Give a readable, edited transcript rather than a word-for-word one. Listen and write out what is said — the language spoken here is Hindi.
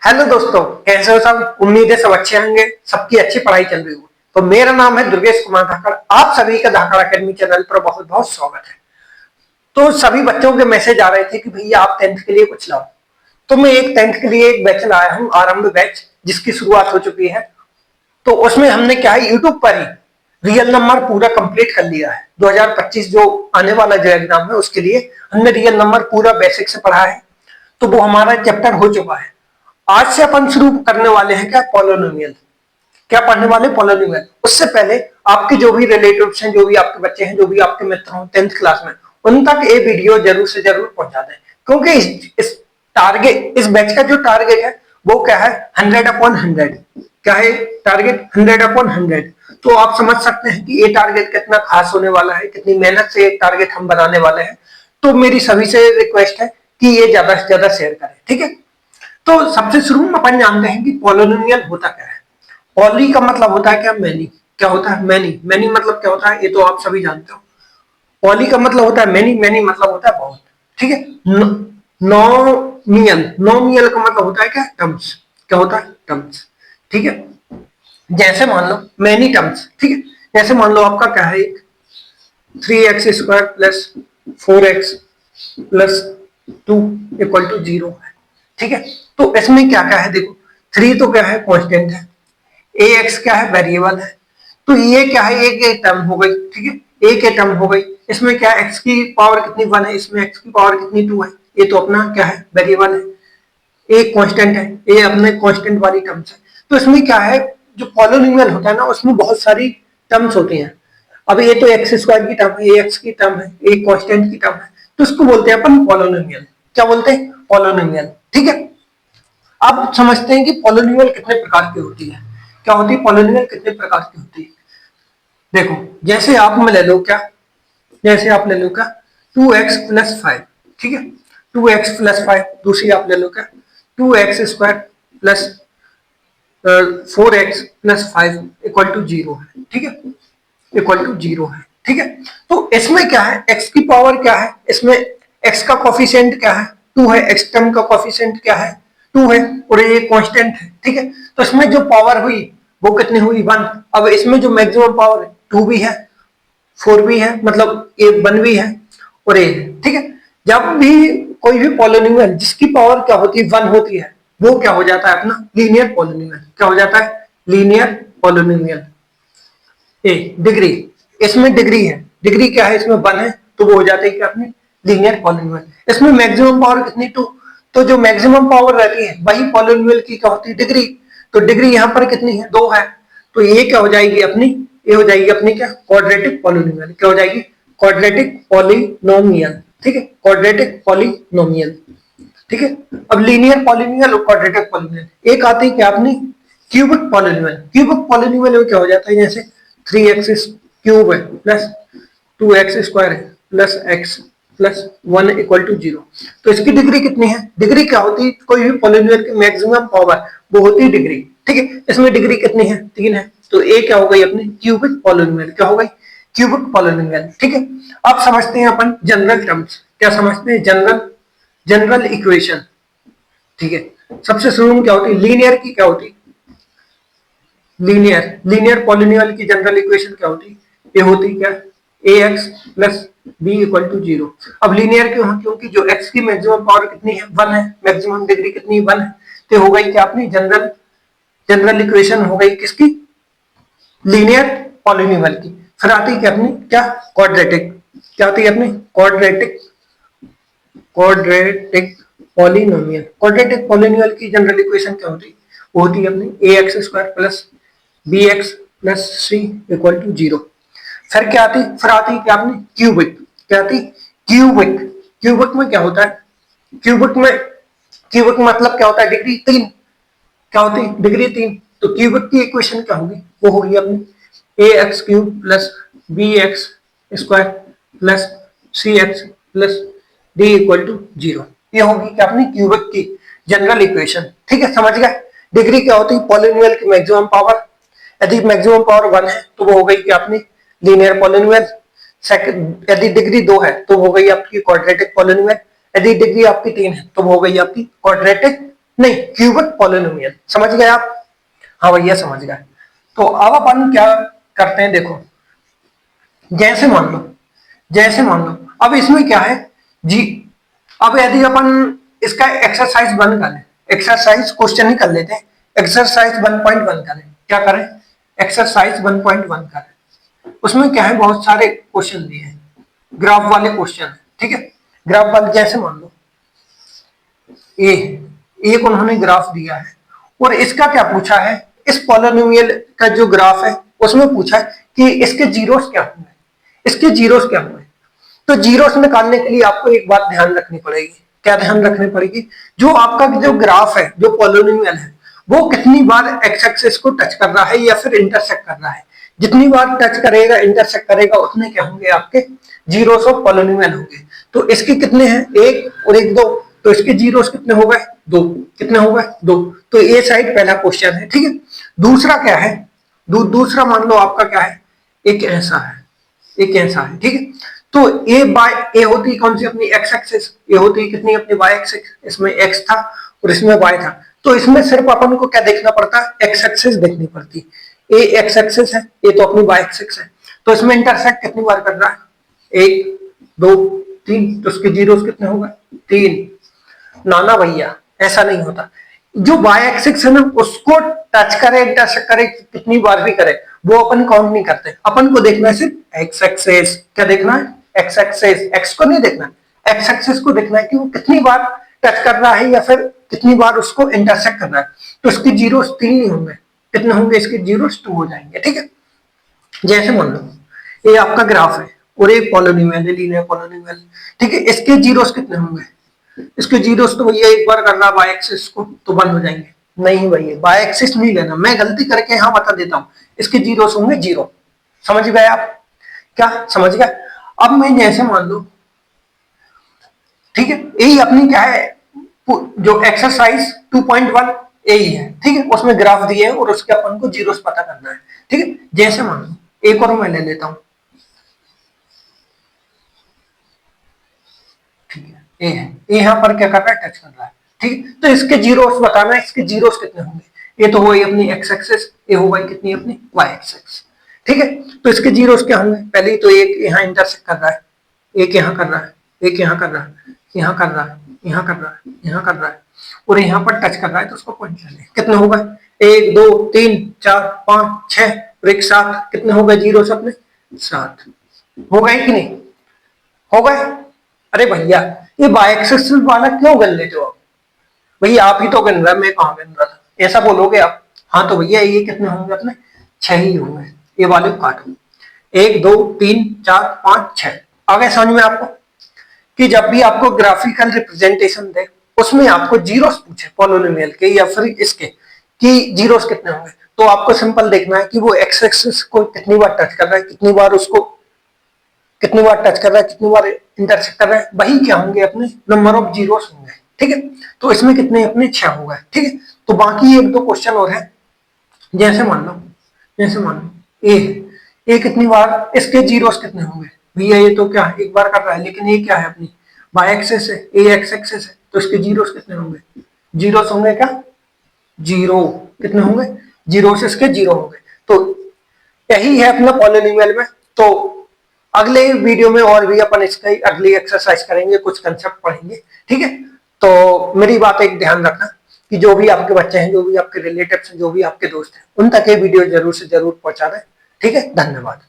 हेलो दोस्तों, कैसे हो सब। उम्मीद है सब अच्छे होंगे, सबकी अच्छी पढ़ाई चल रही हो। तो मेरा नाम है दुर्गेश कुमार धाकड़। आप सभी का धाकड़ अकेडमी चैनल पर बहुत बहुत स्वागत है। तो सभी बच्चों के मैसेज आ रहे थे कि भैया आप 10th के लिए कुछ लाओ। तो मैं एक 10th के लिए एक बैच लाया हूँ, आरंभ बैच, जिसकी शुरुआत हो चुकी है। तो उसमें हमने क्या है, यूट्यूब पर ही रियल नंबर पूरा कंप्लीट कर लिया है। 2025 जो आने वाला जो एग्जाम है उसके लिए हमने रियल नंबर पूरा बेसिक से पढ़ा है। तो वो हमारा चैप्टर हो चुका है। आज से अपन शुरू करने वाले हैं क्या, पॉलिनोमियल। क्या पढ़ने वाले, पॉलिनोमियल। उससे पहले आपके जो भी रिलेटिव्स हैं, जो भी आपके बच्चे हैं, जो भी आपके मित्र हों 10th क्लास में, उन तक ये वीडियो जरूर से जरूर पहुंचा दें। क्योंकि इस बैच का जो टारगेट है वो क्या है, 100/100। क्या है टारगेट, 100/100। तो आप समझ सकते हैं कि ये टारगेट कितना खास होने वाला है, कितनी मेहनत से ये टारगेट हम बनाने वाले हैं। तो मेरी सभी से रिक्वेस्ट है कि ये ज्यादा से ज्यादा शेयर करें, ठीक है। तो सबसे शुरू में अपन जानते हैं कि पॉलिनोमियल होता क्या है। पॉली का मतलब होता है क्या, मैनी। क्या होता है, मैनी। मैनी मतलब क्या होता है, ये तो आप सभी जानते हो। पॉली का मतलब होता है मैनी, मैनी मतलब होता है बहुत, ठीक है। नॉमियल, नॉमियल का मतलब होता है क्या, टर्म्स। क्या होता है, टर्म्स, ठीक है। जैसे मान लो मैनी टर्म्स, ठीक है। जैसे मान लो आपका क्या है, 3x² plus 4x plus 2 equal to 0 है, ठीक है। तो इसमें क्या क्या है, देखो 3 तो क्या है, कांस्टेंट है। ax क्या है, वेरिएबल है। तो ये क्या है, एक टर्म हो गई, ठीक है। एक टर्म हो गई। इसमें क्या x की पावर कितनी 1 है, इसमें x की पावर कितनी 2 है। ये तो अपना क्या है, वेरिएबल है। एक कांस्टेंट है, ये अपने कांस्टेंट वाली टर्म्स है। तो इसमें क्या है, जो पॉलिनोमियल होता है ना, उसमें बहुत सारी टर्म्स होती हैं। अब ये तो x² की टर्म है, ये x की टर्म है, एक कांस्टेंट की टर्म है। तो इसको बोलते हैं अपन पॉलिनोमियल। क्या बोलते हैं, पॉलिनोमियल, ठीक है। अब समझते हैं कि पॉलिनोमियल कितने प्रकार की होती है। क्या होती है पॉलिनोमियल, कितने प्रकार की होती है। देखो जैसे आप में ले लो क्या, जैसे आप ले लो क्या, 2x+5, ठीक है। 2x+5। दूसरी आप ले लो क्या, 2x² plus 4x+5 equal to 0 है, ठीक है। इक्वल टू 0 है, ठीक है। तो इसमें क्या है, x की पावर क्या है, इसमें x का कॉफिशिएंट क्या है, 2 है। x टर्म का कॉफिशिएंट क्या है, 2 है। और ये कांस्टेंट है, ठीक है। तो इसमें जो पावर हुई वो कितनी हुई, 1। अब इसमें जो मैक्सिमम पावर है, 2 भी है, 4 भी है, मतलब ये 1 भी है और ये, ठीक है। जब भी कोई भी पॉलिनोमियल जिसकी पावर क्या होती है, 1 होती है, वो क्या हो जाता है, अपना लीनियर पॉलिनोमियल। क्या हो जाता है, लीनियर पॉलिनोमियल। ए डिग्री, इसमें डिग्री है, डिग्री क्या है, इसमें 1 है, तो वो हो जाता है कि अपनी लीनियर पॉलिनोमियल। इसमें मैक्सिमम पावर कितनी, 2। तो जो मैक्सिमम पावर रहती है वही पॉलिनोमियल की क्या होती है, डिग्री। तो डिग्री यहाँ पर कितनी है, 2 है। तो ये क्या हो जाएगी अपनी, ये हो जाएगी अपनी क्या, क्वाड्रेटिक पॉलिनोमियल। क्या हो जाएगी, क्वाड्रेटिक पॉलिनोमियल, ठीक है। क्वाड्रेटिक पॉलिनोमियल, ठीक है। अब लीनियर पॉलिनोमियल और क्वाड्रेटिक पॉलिनोमियल एक आती है क्या, अपनी क्यूबिक पॉलिनोमियल। क्यूबिक पॉलिनोमियल में क्या हो जाता है, जैसे 3x³ है प्लस 2x² है plus x plus 1 equal to 0। तो इसकी डिग्री कितनी है, डिग्री क्या होती है, कोई भी पॉलिनोमियल की मैक्सिमम पावर वो होती है डिग्री, ठीक है। इसमें डिग्री कितनी है, 3 है। तो ए क्या हो गई अपनी क्यूबिक पॉलिनोमियल। क्या हो गई, क्यूबिक पॉलिनोमियल, ठीक है। अब समझते हैं अपन जनरल टर्म्स। क्या समझते हैं, जनरल, जनरल इक्वेशन, ठीक है। सबसे शुरू में क्या होती है, लीनियर की क्या होती है, लीनियर, लीनियर पॉलिनोमियल की जनरल इक्वेशन क्या होती है, ये होती क्या, ax plus b equal to 0। अब लीनियर क्यों है, क्योंकि जो x की मैक्सिमम पावर कितनी है, 1 है, मैक्सिमम डिग्री कितनी, 1 है। तो हो गई क्या अपनी जनरल, जनरल इक्वेशन हो गई किसकी, लीनियर पॉलिनोमियल की। फिर आती है क्या अपनी, क्या क्वाड्रेटिक। क्या आती है अपनी quadratic, quadratic polynomial. Quadratic polynomial की जनरल इक्वेशन क्या होती है, वो होती है अपनी ax² plus bx plus c equal to 0। फिर क्या आती, फिर आती है क्या अपनी क्यूबिक। क्या आती, क्यूबिक। क्यूबिक में क्या होता है, क्यूबिक में, क्यूबिक मतलब क्या होता है, डिग्री 3। क्या होती है, डिग्री 3। तो क्यूबिक की इक्वेशन क्या होगी, वो होगी अपनी ax³ plus bx² plus cx plus d equal to 0। ये होगी क्या अपनी क्यूबिक की जनरल इक्वेशन, ठीक है, समझ गए। डिग्री क्या होती है, पॉलिनोमियल की मैक्सिमम पावर। यदि मैक्सिमम पावर 1 है तो वो हो गई क्या अपनी लीनियर पॉलिनोमियल। सेकंड, यदि डिग्री 2 है तो हो गई आपकी क्वाड्रेटिक पॉलिनोमियल। यदि डिग्री आपकी 3 है तो हो गई आपकी क्वाड्रेटिक नहीं, क्यूबिक पॉलिनोमियल, समझ गए आप? हाँ भैया समझ गए। तो अब अपन क्या करते हैं, देखो जैसे मान लो, अब इसमें क्या है जी, अब यदि अपन इसका एक्सरसाइज बन कर लें, एक्सरसाइज क्वेश्चन ही कर लेते हैं, एक्सरसाइज 1.1 करें, क्या करें, एक्सरसाइज 1.1 करें। उसमें क्या है, बहुत सारे क्वेश्चन दिए हैं, ग्राफ वाले क्वेश्चन है, ठीक है। ग्राफ वाले जैसे मान लो ए, एक उन्होंने ग्राफ दिया है और इसका क्या पूछा है, इस पॉलिनोमियल का जो ग्राफ है उसमें पूछा है कि इसके जीरोस क्या होंगे, इसके जीरोस क्या होंगे। तो जीरोस निकालने के लिए आपको एक बात ध्यान रखनी पड़ेगी, क्या ध्यान रखनी पड़ेगी, जो आपका जो ग्राफ है, जो पॉलिनोमियल है, वो कितनी बार एक्स एक्सिस को टच कर रहा है या फिर इंटरसेक्ट कर रहा है। जितनी बार टच करेगा, इंटरसेक्ट करेगा, उतने क्या होंगे आपके जीरोस ऑफ पॉलिनोमियल होंगे। तो इसके कितने हैं, एक और एक दो, तो इसके जीरोस कितने हो गए, दो, कितने हो गए, दो। तो ये साइड पहला क्वेश्चन है, ठीक है। दूसरा क्या है, दूसरा मान लो आपका क्या है, एक ऐसा है, एक ऐसा है, ठीक है। तो ए बाय ए होती है कौन सी, अपनी एक्स एक्सिस, ये होती है कितनी, अपनी वाई एक्सिस, इसमें एक्स था और इसमें वाई था। तो इसमें सिर्फ अपन को क्या देखना पड़ता है, एक्स एक्सिस देखनी पड़ती। ए एक्स एक्सिस है, ये तो अपनी वाई एक्सिस है। तो इसमें इंटरसेक्ट कितनी बार कर रहा है, एक, दो, तीन, तो उसके जीरोस कितने हो गए, तीन। नाना भैया ऐसा नहीं होता, जो वाई एक्सिस है ना उसको टच करे, इंटरसेक्ट करे, कितनी बार भी करे, वो अपन काउंट नहीं करते। अपन को देखना है सिर्फ एक्स एक्सिस, क्या देखना है, एक्स एक्सिस, एक्स को नहीं देखना, एक्स एक्सिस को देखना है कि वो कितनी बार टच कर रहा है या फिर कितनी बार उसको इंटरसेक्ट कर रहा है। तो इसके जीरोस तीन नहीं होंगे, कितने होंगे, इसके जीरोस टू हो जाएंगे, ठीक है। जैसे मान लो ये आपका ग्राफ है और एक पॉलिनोमियल है, लीनियर पॉलिनोमियल, ठीक है। इसके जीरोस कितने होंगे, इसके जीरोस तो भैया एक बार करना बाय एक्सिस को तो बंद हो जाएंगे। नहीं भैया बाय एक्सिस नहीं लेना, मैं गलती करके यहाँ बता देता हूँ, इसके जीरोस होंगे जीरो। समझ गए आप, क्या समझ गए? अब मैं जैसे मान लो, ठीक है, यही अपनी क्या है, जो एक्सरसाइज 2.1 यही है, ठीक है। उसमें ग्राफ दिए हैं और उसके अपन को जीरोस पता करना है, ठीक है। जैसे मान लो एक और मैं ले लेता हूं, ठीक है, ए है, ए यहाँ पर क्या कर रहा है, टच कर रहा है, ठीक है। तो इसके जीरोस बताना है, इसके जीरोस कितने होंगे, ये तो हो गई अपनी एक्स एक्सिस, ये हो गई कितनी अपनी वाई एक्सिस, ठीक है। तो इसके जीरोस क्या होंगे, पहले ही तो एक यहाँ इंटरसेक्ट कर रहा है, एक यहाँ कर रहा है, एक यहाँ कर रहा है, यहाँ कर रहा है, यहाँ कर रहा है, यहाँ कर रहा है, और यहाँ पर टच कर रहा है, तो उसको पॉइंट ले लें। कितने हो गए, एक, दो, तीन, चार, पांच, छह और एक, सात। कितने हो गए जीरोस अपने, सात। हो गए कि नहीं, हो गए? अरे भैया ये बाय एक्सिस वाला क्यों गन लेते हो आप, भैया आप ही तो गन रहा, मैं कहाँ गन रहा था, ऐसा बोलोगे आप। हाँ तो भैया ये कितने होंगे अपने, छह ही होंगे, ये वाले काटो, एक, दो, तीन, चार, पांच, छह। आ गए समझ में आपको, कि जब भी आपको ग्राफिकल रिप्रेजेंटेशन दे, उसमें आपको जीरोस पूछे पॉलिनोमियल के या फिर इसके, कि जीरोस कितने होंगे, तो आपको सिंपल देखना है कि वो एक्स एक्सिस को कितनी बार टच कर रहा है, कितनी बार उसको, कितनी बार टच कर रहा है, कितनी बार इंटरसेक्ट कर रहा है, वही क्या होंगे अपने नंबर ऑफ जीरोस होंगे, ठीक है। तो इसमें कितने अपने छह हो गए, ठीक है। तो बाकी एक दो क्वेश्चन और है, जैसे मान लो, जैसे मान लो ए कितनी बार, इसके जीरोस कितने होंगे, भैया ये तो क्या एक बार कर रहा है, लेकिन ये क्या है अपनी वाई एक्सिस है, ए एक्स एक्सिस है, तो इसके जीरोस कितने होंगे, जीरोस होंगे क्या, जीरो। कितने होंगे, जीरोस इसके जीरो होंगे। तो यही है अपना पॉलिनोमियल में। तो अगले वीडियो में और भी अपन इसका अगली एक्सरसाइज करेंगे, कुछ कंसेप्ट पढ़ेंगे, ठीक है। तो मेरी बात एक ध्यान रखना कि जो भी आपके बच्चे हैं, जो भी आपके रिलेटिव्स हैं, जो भी आपके दोस्त हैं, उन तक ये वीडियो जरूर से जरूर पहुंचा दें, ठीक है। धन्यवाद।